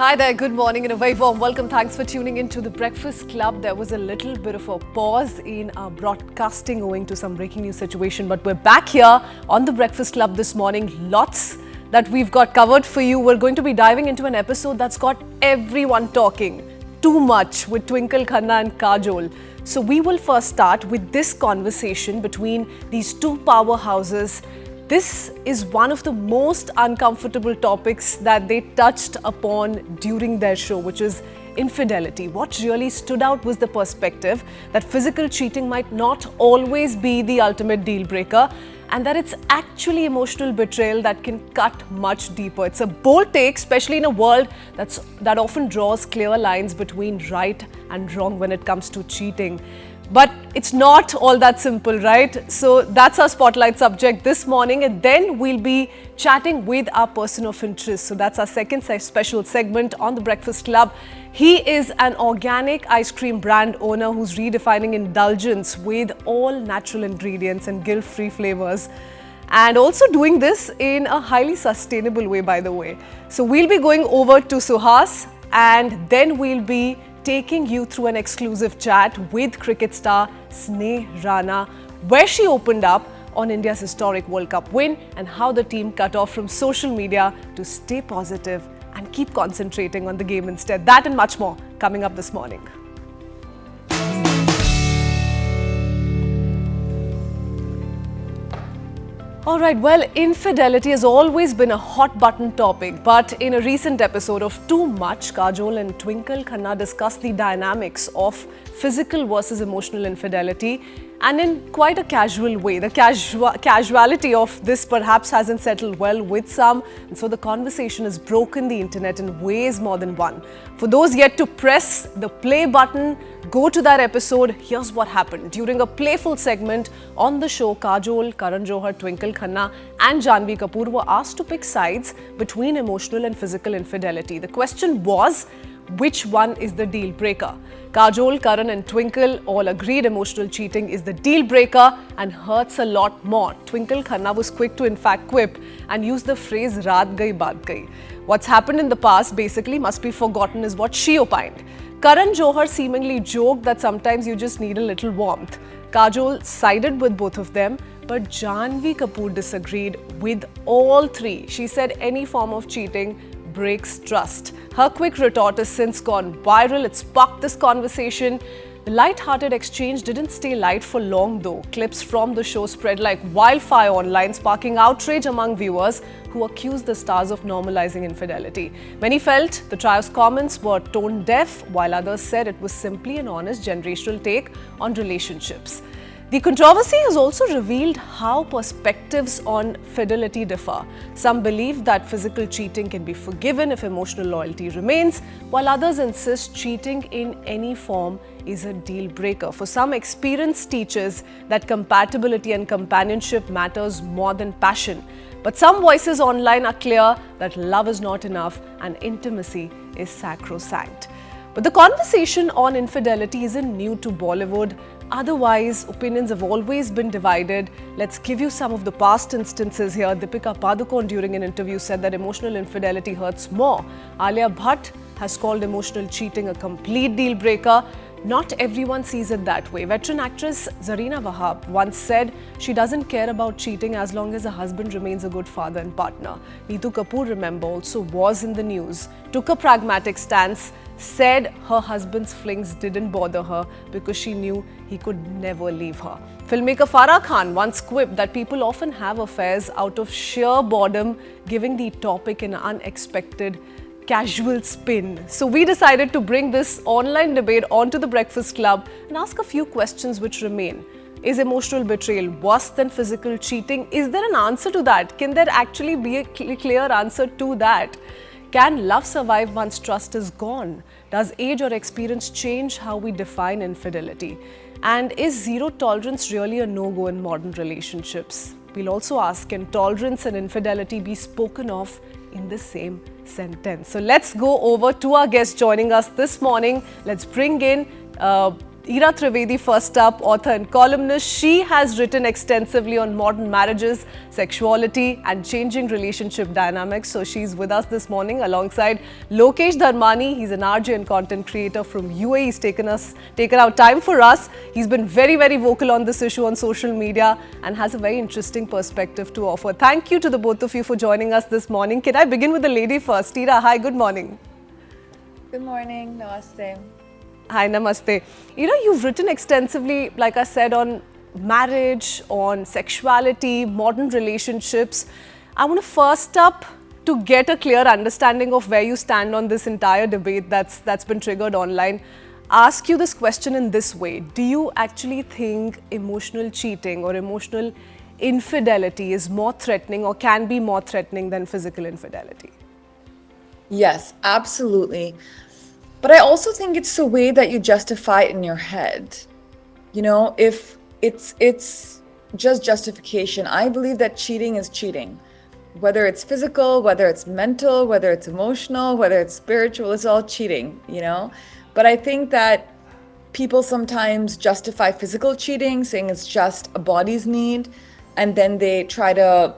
Hi there, good morning and a very warm welcome. Thanks for tuning in to The Breakfast Club. There was a little bit of a pause in our broadcasting owing to some breaking news situation, but we're back here on The Breakfast Club this morning. Lots that we've got covered for you. We're going to be diving into an episode that's got everyone talking too much with Twinkle Khanna and Kajol. So we will first start with this conversation between these two powerhouses. This is one of the most uncomfortable topics that they touched upon during their show, which is infidelity. What really stood out was the perspective that physical cheating might not always be the ultimate deal breaker, and that it's actually emotional betrayal that can cut much deeper. It's a bold take, especially in a world that often draws clear lines between right and wrong when it comes to cheating. But it's not all that simple, right? So that's our spotlight subject this morning, and then we'll be chatting with our person of interest. So that's our second special segment on The Breakfast Club. He is an organic ice cream brand owner who's redefining indulgence with all natural ingredients and guilt-free flavors, and also doing this in a highly sustainable way, by the way. So we'll be going over to Suhas, and then we'll be taking you through an exclusive chat with cricket star Sneh Rana, where she opened up on India's historic World Cup win and how the team cut off from social media to stay positive and keep concentrating on the game instead. That and much more coming up this morning. Alright, well, infidelity has always been a hot button topic, but in a recent episode of Too Much, Kajol and Twinkle Khanna discussed the dynamics of physical versus emotional infidelity, and in quite a casual way. The casuality of this perhaps hasn't settled well with some, and so the conversation has broken the internet in ways more than one. For those yet to press the play button, go to that episode. Here's what happened. During a playful segment on the show, Kajol, Karan Johar, Twinkle Khanna and Janhvi Kapoor were asked to pick sides between emotional and physical infidelity. The question was, which one is the deal breaker? Kajol, Karan and Twinkle all agreed emotional cheating is the deal breaker and hurts a lot more. Twinkle Khanna was quick to in fact quip and use the phrase "raat gayi baat gayi." What's happened in the past basically must be forgotten is what she opined. Karan Johar seemingly joked that sometimes you just need a little warmth. Kajol sided with both of them, but Janhvi Kapoor disagreed with all three. She said any form of cheating breaks trust. Her quick retort has since gone viral. It sparked this conversation. The light-hearted exchange didn't stay light for long though. Clips from the show spread like wildfire online, sparking outrage among viewers who accused the stars of normalizing infidelity. Many felt the trio's comments were tone deaf, while others said it was simply an honest generational take on relationships. The controversy has also revealed how perspectives on fidelity differ. Some believe that physical cheating can be forgiven if emotional loyalty remains, while others insist cheating in any form is a deal breaker. For some, experience teaches that compatibility and companionship matters more than passion. But some voices online are clear that love is not enough and intimacy is sacrosanct. But the conversation on infidelity isn't new to Bollywood. Otherwise, opinions have always been divided. Let's give you some of the past instances here. Deepika Padukone during an interview said that emotional infidelity hurts more. Alia Bhatt has called emotional cheating a complete deal breaker. Not everyone sees it that way. Veteran actress Zarina Wahab once said she doesn't care about cheating as long as her husband remains a good father and partner. Neetu Kapoor, remember, also was in the news, took a pragmatic stance, said her husband's flings didn't bother her because she knew he could never leave her. Filmmaker Farah Khan once quipped that people often have affairs out of sheer boredom, giving the topic an unexpected casual spin. So we decided to bring this online debate onto The Breakfast Club and ask a few questions which remain. Is emotional betrayal worse than physical cheating? Is there an answer to that? Can there actually be a clear answer to that? Can love survive once trust is gone? Does age or experience change how we define infidelity? And is zero tolerance really a no-go in modern relationships? We'll also ask, can tolerance and infidelity be spoken of in the same sentence? So let's go over to our guest joining us this morning. Let's bring in Ira Trivedi, first up, author and columnist. She has written extensively on modern marriages, sexuality, and changing relationship dynamics. So she's with us this morning alongside Lokesh Dharmani. He's an RJ and content creator from UAE. He's taken out time for us. He's been very, very vocal on this issue on social media and has a very interesting perspective to offer. Thank you to the both of you for joining us this morning. Can I begin with the lady first? Ira, hi, good morning. Good morning, namaste. Hi, namaste. You've written extensively, like I said, on marriage, on sexuality, modern relationships. I want to first up to get a clear understanding of where you stand on this entire debate that's been triggered online. Ask you this question in this way. Do you actually think emotional cheating or emotional infidelity is more threatening or can be more threatening than physical infidelity? Yes, absolutely. But I also think it's the way that you justify it in your head. If it's just justification, I believe that cheating is cheating. Whether it's physical, whether it's mental, whether it's emotional, whether it's spiritual, it's all cheating, But I think that people sometimes justify physical cheating, saying it's just a body's need. And then they try to,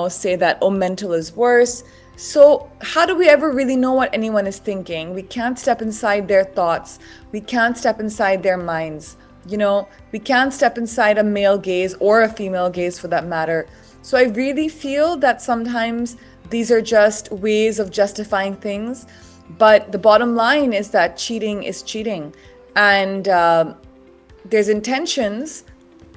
say that, mental is worse. So how do we ever really know what anyone is thinking? We can't step inside their thoughts. We can't step inside their minds. We can't step inside a male gaze or a female gaze for that matter. So I really feel that sometimes these are just ways of justifying things. But the bottom line is that cheating is cheating. And there's intentions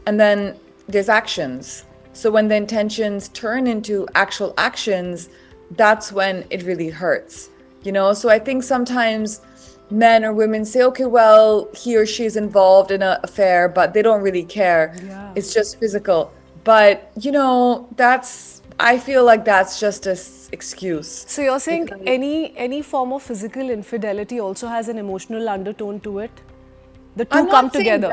and then there's actions. So when the intentions turn into actual actions, that's when it really hurts, So I think sometimes men or women say, okay, well, he or she is involved in an affair, but they don't really care. Yeah. It's just physical. But, I feel like that's just an excuse. So you're saying any form of physical infidelity also has an emotional undertone to it? The two come together.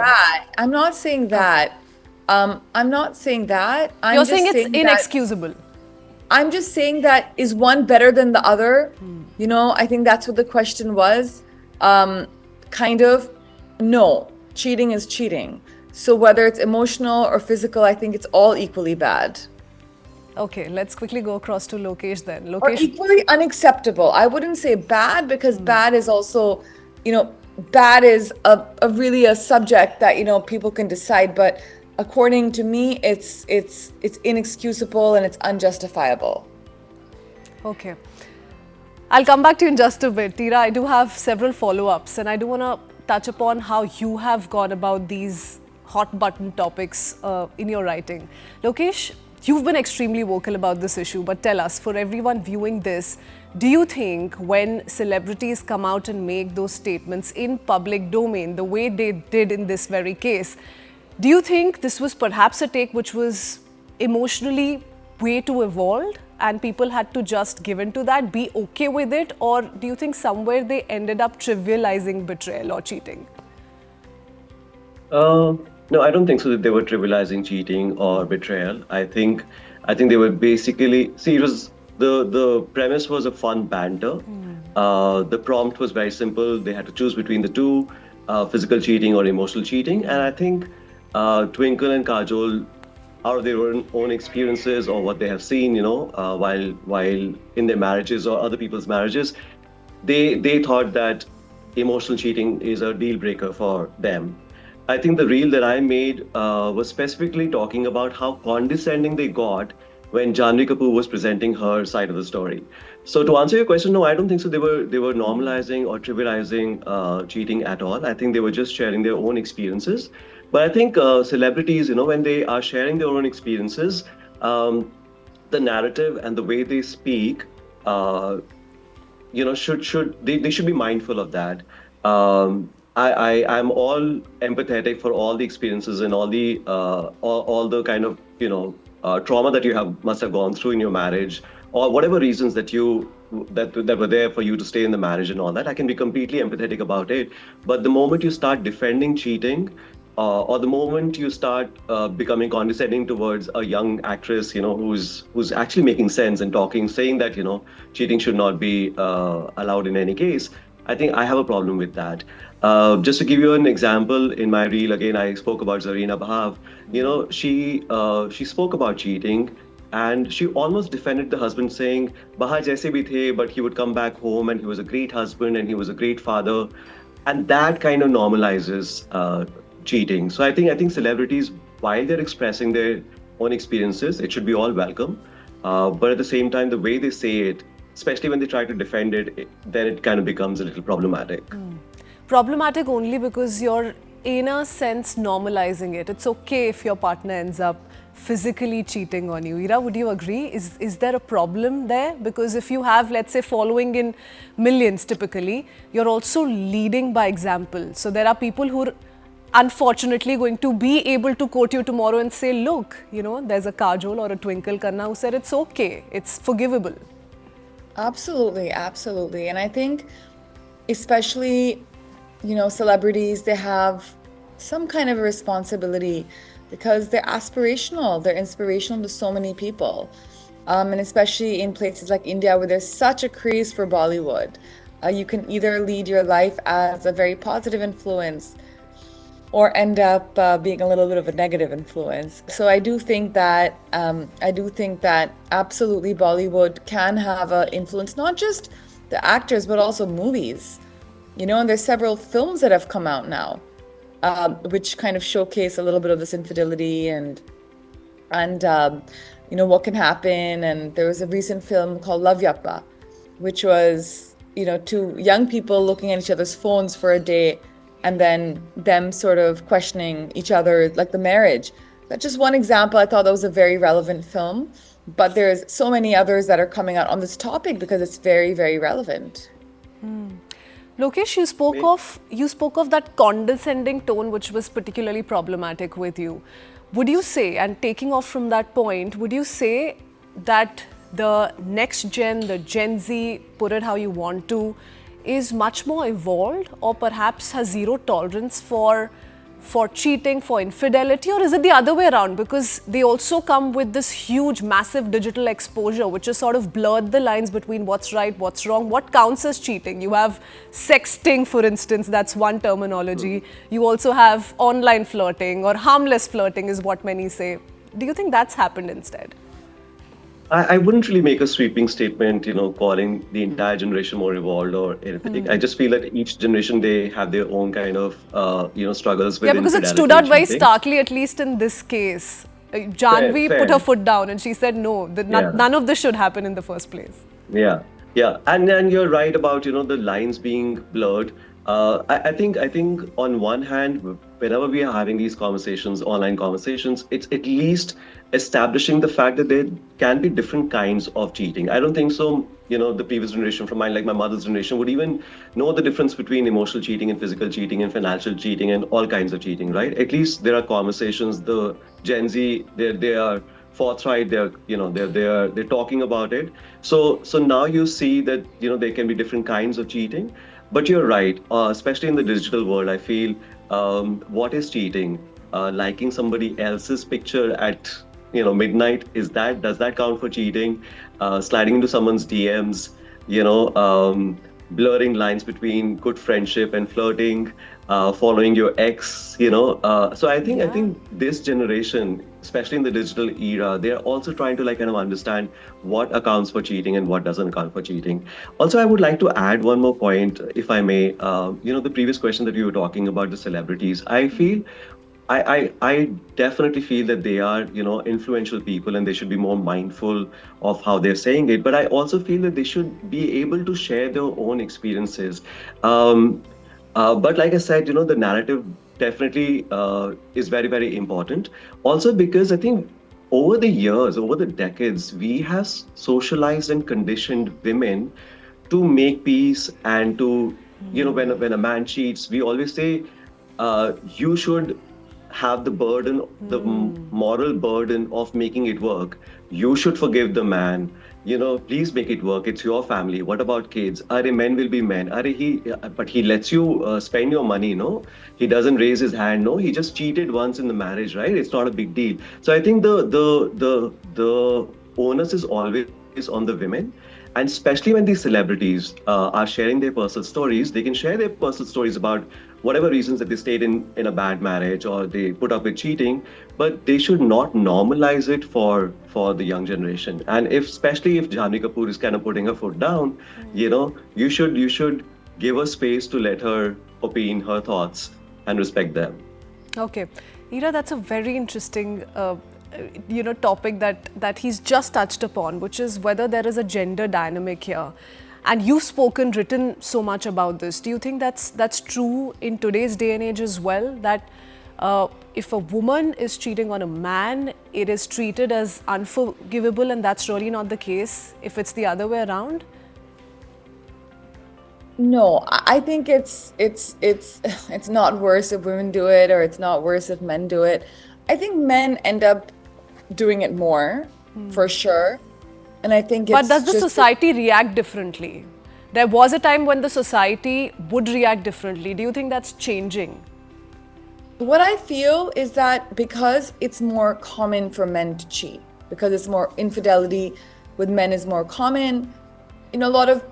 I'm not saying that. I'm not saying that. You're saying it's inexcusable. I'm just saying that is one better than the other? I think that's what the question was. Kind of, no, cheating is cheating. So whether it's emotional or physical, I think it's all equally bad. Okay, let's quickly go across to Lokesh then. Or equally unacceptable. I wouldn't say bad because bad is also, bad is a really a subject that, people can decide. But according to me, it's inexcusable and it's unjustifiable. Okay. I'll come back to you in just a bit. Tira, I do have several follow-ups and I do want to touch upon how you have gone about these hot button topics in your writing. Lokesh, you've been extremely vocal about this issue, but tell us, for everyone viewing this, do you think when celebrities come out and make those statements in public domain, the way they did in this very case, do you think this was perhaps a take which was emotionally way too evolved and people had to just give in to that, be okay with it? Or do you think somewhere they ended up trivializing betrayal or cheating? No, I don't think so that they were trivializing cheating or betrayal. I think they were basically, it was the premise was a fun banter. The prompt was very simple. They had to choose between the two, physical cheating or emotional cheating. And I think Twinkle and Kajol, out of their own experiences or what they have seen, while in their marriages or other people's marriages, they thought that emotional cheating is a deal breaker for them. I think the reel that I made was specifically talking about how condescending they got when Janhvi Kapoor was presenting her side of the story. So to answer your question, no, I don't think so. They were normalizing or trivializing cheating at all. I think they were just sharing their own experiences. But I think celebrities, when they are sharing their own experiences, the narrative and the way they speak, they should be mindful of that. I'm all empathetic for all the experiences and all the kind of trauma that you must have gone through in your marriage, or whatever reasons that were there for you to stay in the marriage and all that. I can be completely empathetic about it. But the moment you start defending cheating, or the moment you start becoming condescending towards a young actress, who's actually making sense and saying that cheating should not be allowed in any case, I think I have a problem with that. Just to give you an example, in my reel again, I spoke about Zarina Bhav. She spoke about cheating, and she almost defended the husband, saying, "Baha jaise bhi the, but he would come back home, and he was a great husband, and he was a great father," and that kind of normalizes cheating. So I think celebrities, while they're expressing their own experiences, it should be all welcome. But at the same time, the way they say it, especially when they try to defend it, then it kind of becomes a little problematic. Problematic only because you're, in a sense, normalizing it. It's okay if your partner ends up physically cheating on you. Ira, would you agree? Is there a problem there? Because if you have, let's say, following in millions typically, you're also leading by example. So there are people who are unfortunately going to be able to quote you tomorrow and say, look, there's a Kajol or a Twinkle Khanna who said it's okay, it's forgivable. Absolutely, absolutely. And I think especially, celebrities, they have some kind of a responsibility because they're aspirational, they're inspirational to so many people. And especially in places like India where there's such a craze for Bollywood. You can either lead your life as a very positive influence or end up being a little bit of a negative influence. So I do think that absolutely Bollywood can have an influence, not just the actors, but also movies. And there's several films that have come out now, which kind of showcase a little bit of this infidelity and what can happen. And there was a recent film called Love Yakba, which was, two young people looking at each other's phones for a day and then them sort of questioning each other, like the marriage. That's just one example. I thought that was a very relevant film, but there's so many others that are coming out on this topic because it's very, very relevant. Lokesh, you spoke of that condescending tone which was particularly problematic with you. Would you say, and taking off from that point, would you say that the next gen, the Gen Z, put it how you want to, is much more evolved or perhaps has zero tolerance for cheating, for infidelity, or is it the other way around? Because they also come with this huge, massive digital exposure, which has sort of blurred the lines between what's right, what's wrong, what counts as cheating. You have sexting, for instance, that's one terminology. You also have online flirting, or harmless flirting is what many say. Do you think that's happened instead? I wouldn't really make a sweeping statement, calling the entire generation more evolved or anything. I just feel that each generation, they have their own kind of, struggles with Yeah, because it infidelity stood out and very cheating. starkly, at least in this case. Janvi Fair. put her foot down and she said, no, Yeah. none of this should happen in the first place. Yeah, yeah, and you're right about the lines being blurred. I think on one hand, whenever we are having these conversations, online conversations, it's at least establishing the fact that there can be different kinds of cheating. I don't think so. The previous generation from mine, like my mother's generation, would even know the difference between emotional cheating and physical cheating and financial cheating and all kinds of cheating, right? At least there are conversations. The Gen Z, they are forthright. They're talking about it. So now you see that there can be different kinds of cheating. But you're right, especially in the digital world. I feel what is cheating? Liking somebody else's picture at midnight, does that count for cheating? Sliding into someone's DMs, blurring lines between good friendship and flirting, following your ex, So I think this generation, especially in the digital era, they are also trying to kind of understand what accounts for cheating and what doesn't account for cheating. Also, I would like to add one more point, if I may. The previous question that you were talking about the celebrities, I definitely feel that they are, influential people and they should be more mindful of how they're saying it. But I also feel that they should be able to share their own experiences. But like I said, the narrative definitely is very, very important. Also, because I think over the years, over the decades, we have socialized and conditioned women to make peace and to, when a man cheats, we always say, you should have the burden, the moral burden of making it work. You should forgive the man. Please make it work. It's your family. What about kids? Are men will be men. But he lets you spend your money, no? He doesn't raise his hand, no? He just cheated once in the marriage, right? It's not a big deal. So I think the onus is always on the women. And especially when these celebrities are sharing their personal stories, they can share their personal stories about whatever reasons that they stayed in a bad marriage or they put up with cheating, but they should not normalize it for the young generation. And if especially if Janhvi Kapoor is kind of putting her foot down, you should give her space to let her opine her thoughts and respect them. Okay, Ira, that's a very interesting, topic that he's just touched upon, which is whether there is a gender dynamic here. And you've written so much about this. Do you think that's true in today's day and age as well? That if a woman is cheating on a man, it is treated as unforgivable, and that's really not the case if it's the other way around? No, I think it's not worse if women do it, or it's not worse if men do it. I think men end up doing it more, for sure. And I think But it's does the just society react differently? There was a time when the society would react differently. Do you think that's changing? what I feel is that because it's more common for men to cheat, because it's more infidelity with men is more common, a lot of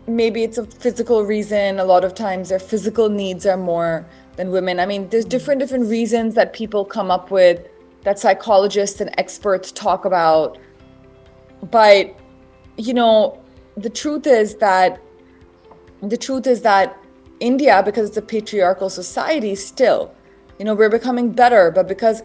maybe it's a physical reason. A lot of times their physical needs are more than women. I mean, there's different reasons that people come up with that psychologists and experts talk about. But the truth is that India, because it's a patriarchal society still, we're becoming better, but because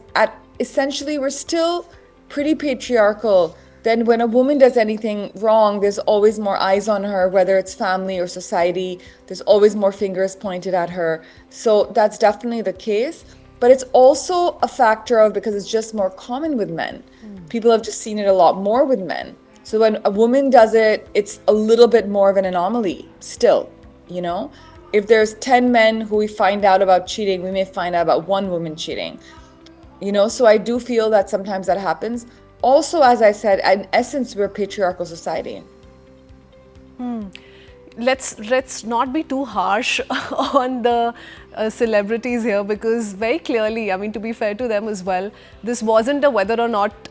essentially we're still pretty patriarchal. Then when a woman does anything wrong, there's always more eyes on her, whether it's family or society. There's always more fingers pointed at her. So that's definitely the case. But it's also a factor of because it's just more common with men. People have just seen it a lot more with men. So when a woman does it, it's a little bit more of an anomaly still, If there's 10 men who we find out about cheating, we may find out about one woman cheating. So I do feel that sometimes that happens. Also, as I said, in essence, we're a patriarchal society. Let's not be too harsh on the celebrities here, because very clearly, I mean, to be fair to them as well, this wasn't a whether or not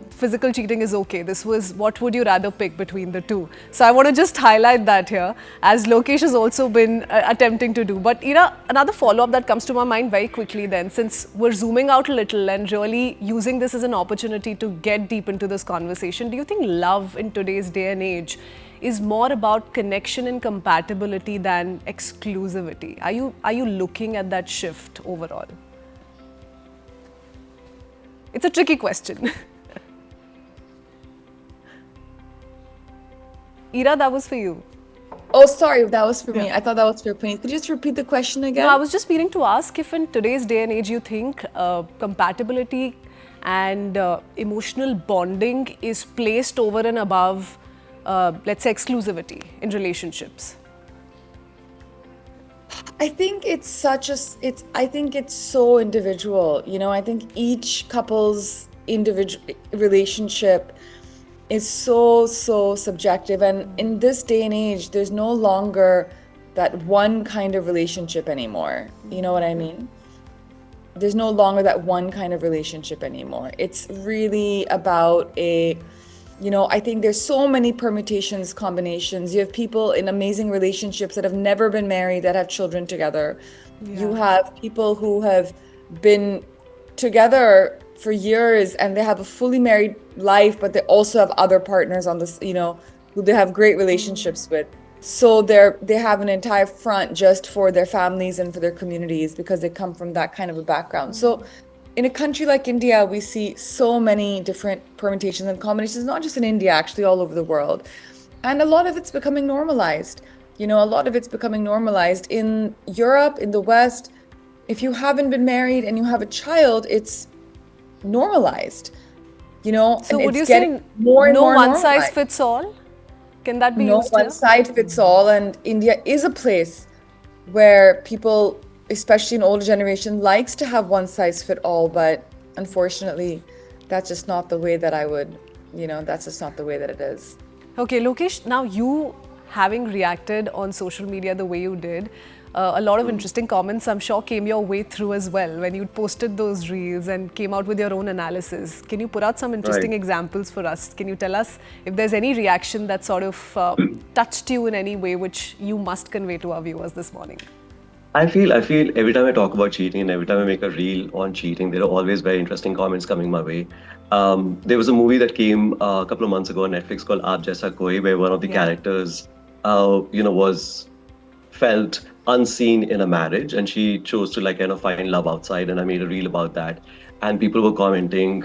physical cheating is okay. This was what would you rather pick between the two. So I want to just highlight that here, as Lokesh has also been attempting to do. But another follow-up that comes to my mind very quickly then, since we're zooming out a little and really using this as an opportunity to get deep into this conversation, do you think love in today's day and age is more about connection and compatibility than exclusivity? Are you looking at that shift overall? It's a tricky question. Ira, that was for you. Oh, sorry, that was for me. I thought that was for Puneet. Could you just repeat the question again? No, I was just meaning to ask if in today's day and age you think compatibility and emotional bonding is placed over and above, let's say, exclusivity in relationships. I think I think it's so individual. I think each couple's individual relationship is so subjective. And in this day and age, there's no longer that one kind of relationship anymore. You know what I mean? There's no longer that one kind of relationship anymore. It's really about I think there's so many permutations, combinations. You have people in amazing relationships that have never been married that have children together. Yeah. You have people who have been together for years and they have a fully married life, but they also have other partners on this, who they have great relationships with. So they have an entire front just for their families and for their communities because they come from that kind of a background. So in a country like India, we see so many different permutations and combinations, not just in India, actually all over the world. And a lot of it's becoming normalized. A lot of it's becoming normalized. In Europe, in the West, if you haven't been married and you have a child, it's normalized. So and would it's you getting say more and no more one size normalized. fits all? Can that be No used one here? size fits all. And India is a place where people, especially an older generation, likes to have one size fit all, but unfortunately, that's just not the way that I would, that's just not the way that it is. Okay, Lokesh, now you having reacted on social media the way you did, A lot of interesting comments, I'm sure, came your way through as well when you posted those reels and came out with your own analysis. Can you put out some interesting examples for us? Can you tell us if there's any reaction that sort of touched you in any way, which you must convey to our viewers this morning? I feel every time I talk about cheating and every time I make a reel on cheating, there are always very interesting comments coming my way. There was a movie that came a couple of months ago on Netflix called Aap Jaisa Koi, where one of the characters, was felt unseen in a marriage, and she chose to like kind of find love outside. And I made a reel about that, and people were commenting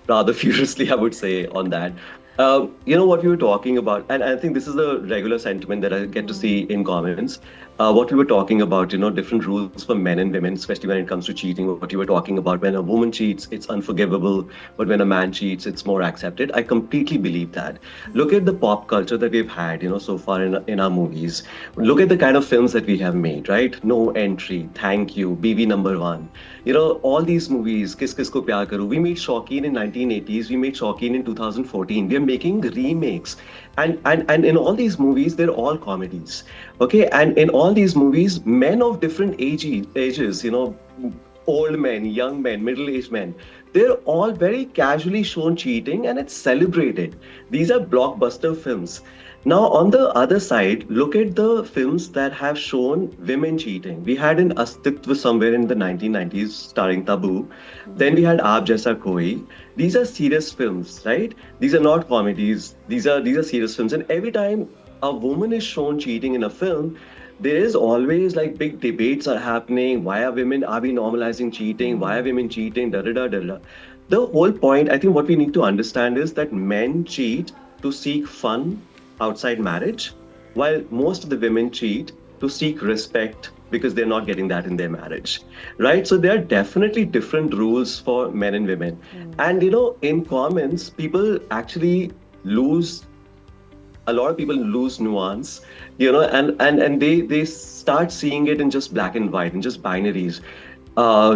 rather furiously, I would say, on that. What we were talking about, and I think this is the regular sentiment that I get to see in comments. What we were talking about, different rules for men and women, especially when it comes to cheating. What you were talking about, when a woman cheats, it's unforgivable, but when a man cheats, it's more accepted. I completely believe that. Look at the pop culture that we've had, so far in our movies. Look at the kind of films that we have made, right? No Entry, Thank You, BB Number One. All these movies, Kis Kis Ko Pyar Karu. We made Shauqeen in 1980s. We made Shauqeen in 2014. We are making remakes, and in all these movies, they're all comedies. Okay, and in all these movies, men of different ages, old men, young men, middle-aged men, they're all very casually shown cheating, and it's celebrated. These are blockbuster films. Now, on the other side, look at the films that have shown women cheating. We had an Astitva somewhere in the 1990s starring Tabu. Then we had Aap Jaisa Koi. These are serious films, right? These are not comedies. These are serious films. And every time a woman is shown cheating in a film, there is always like big debates are happening. Why are we normalizing cheating? Why are women cheating? Da da da da da. The whole point, I think, what we need to understand is that men cheat to seek fun outside marriage, while most of the women cheat to seek respect because they're not getting that in their marriage, right? So there are definitely different rules for men and women. And in comments, people actually lose a lot of people lose nuance, and they start seeing it in just black and white, in just binaries.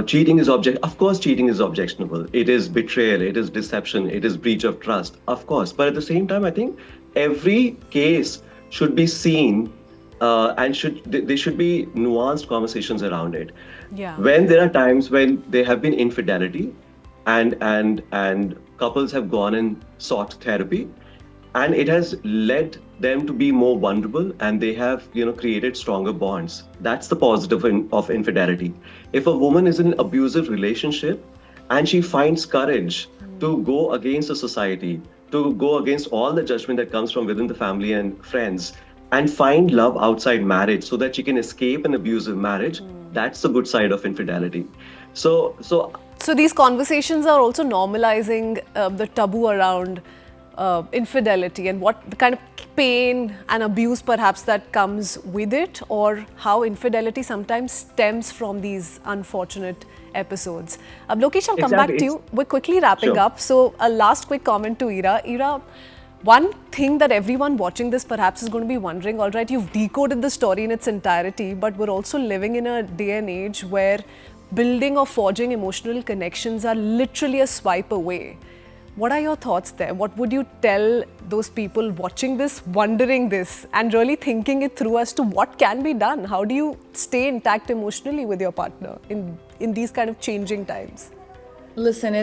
Cheating is of course, cheating is objectionable. It is betrayal, it is deception, it is breach of trust, of course. But at the same time, I think every case should be seen, and there should be nuanced conversations around it. Yeah. When there are times when there have been infidelity, and couples have gone and sought therapy, and it has led them to be more vulnerable, and they have created stronger bonds. That's the positive of infidelity. If a woman is in an abusive relationship and she finds courage to go against the society, to go against all the judgment that comes from within the family and friends, and find love outside marriage so that she can escape an abusive marriage, that's the good side of infidelity. So these conversations are also normalizing the taboo around infidelity and what the kind of pain and abuse perhaps that comes with it, or how infidelity sometimes stems from these unfortunate episodes. Lokesh, I'll come back to you. We're quickly wrapping up. So a last quick comment to Ira. Ira, one thing that everyone watching this perhaps is going to be wondering, all right, you've decoded the story in its entirety, but we're also living in a day and age where building or forging emotional connections are literally a swipe away. What are your thoughts there? What would you tell those people watching this, wondering this, and really thinking it through as to what can be done? How do you stay intact emotionally with your partner in these kind of changing times? Listen,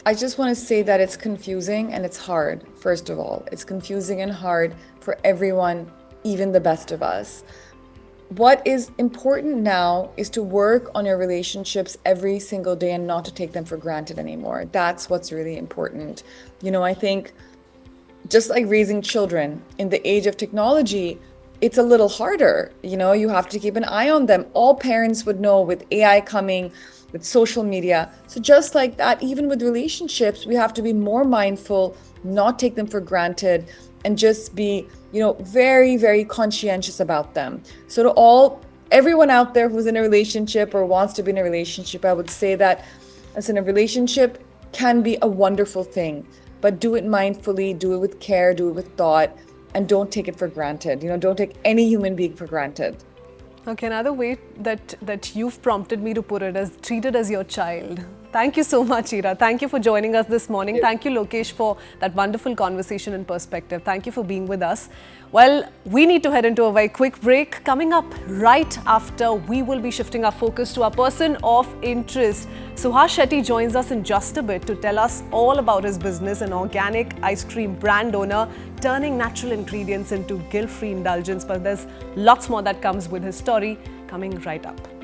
I just want to say that it's confusing and it's hard, first of all. It's confusing and hard for everyone, even the best of us. What is important now is to work on your relationships every single day and not to take them for granted anymore. That's what's really important. I think just like raising children in the age of technology, it's a little harder. You have to keep an eye on them. All parents would know with AI coming, with social media. So just like that, even with relationships, we have to be more mindful, not take them for granted, and just be, very, very conscientious about them. So to everyone out there who's in a relationship or wants to be in a relationship, I would say that, listen, a relationship can be a wonderful thing, but do it mindfully, do it with care, do it with thought, and don't take it for granted. Don't take any human being for granted. Okay, another way that you've prompted me to put it is treat it as your child. Thank you so much, Ira. Thank you for joining us this morning. Thank you, Lokesh, for that wonderful conversation and perspective. Thank you for being with us. Well, we need to head into a very quick break. Coming up right after, we will be shifting our focus to our person of interest. Suhas Shetty joins us in just a bit to tell us all about his business, an organic ice cream brand owner, turning natural ingredients into guilt-free indulgence. But there's lots more that comes with his story coming right up.